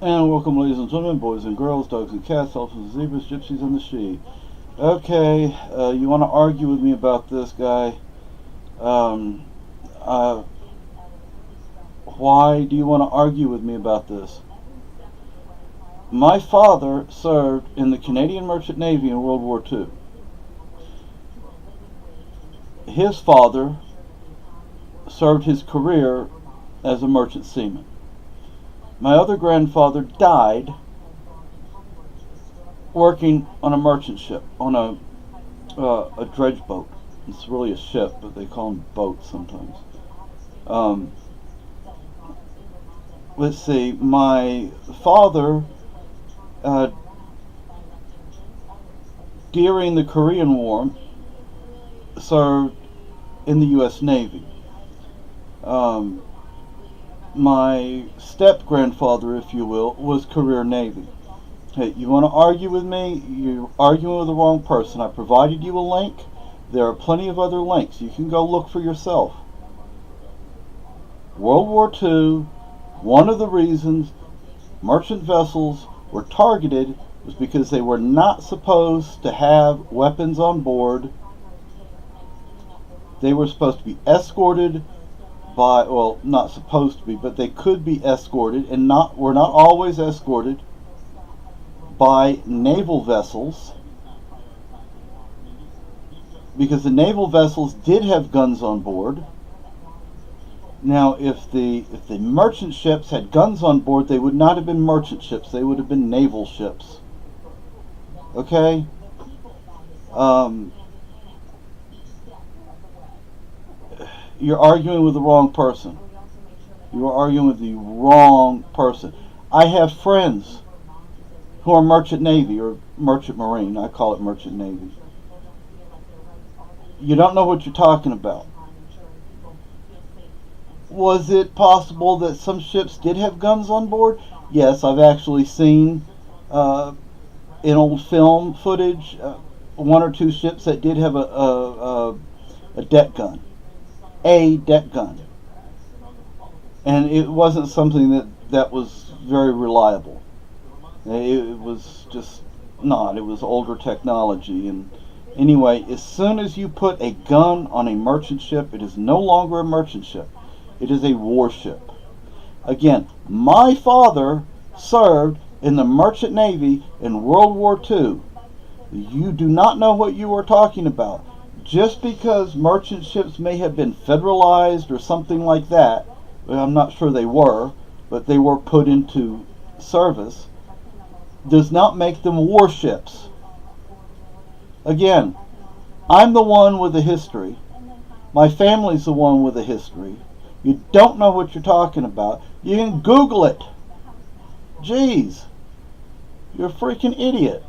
And welcome, ladies and gentlemen, boys and girls, dogs and cats, elephants and zebras, gypsies and the sheep. Okay, you want to argue with me about this guy? Um, uh, why do you want to argue with me about this? My father served in the Canadian Merchant Navy in World War II. His father served his career as a merchant seaman. My other grandfather died working on a merchant ship, on a dredge boat. It's really a ship, but they call them boats sometimes. Um, let's see, my father, uh, during the Korean War, served in the U.S. Navy. Um, my step-grandfather, if you will, was career Navy. Hey, you want to argue with me? You're arguing with the wrong person. I provided you a link. There are plenty of other links. You can go look for yourself. World War II, one of the reasons merchant vessels were targeted was because they were not supposed to have weapons on board. They were supposed to be escorted by, well, not supposed to be, but they could be escorted, and were not always escorted by naval vessels, because the naval vessels did have guns on board. Now, if the merchant ships had guns on board, they would not have been merchant ships. They would have been naval ships. Okay? You're arguing with the wrong person. You are arguing with the wrong person. I have friends who are merchant Navy or merchant Marine. I call it merchant Navy. You don't know what you're talking about. Was it possible that some ships did have guns on board? Yes, I've actually seen in old film footage one or two ships that did have a deck gun. A deck gun. And it wasn't something that was very reliable. It was just not. It was older technology. And anyway, as soon as you put a gun on a merchant ship, it is no longer a merchant ship. It is a warship. Again, my father served in the Merchant Navy in World War II. You do not know what you are talking about. Just because merchant ships may have been federalized or something like that, I'm not sure they were, but they were put into service, does not make them warships. Again, I'm the one with the history. My family's the one with the history. You don't know what you're talking about. You can Google it. Jeez, you're a freaking idiot.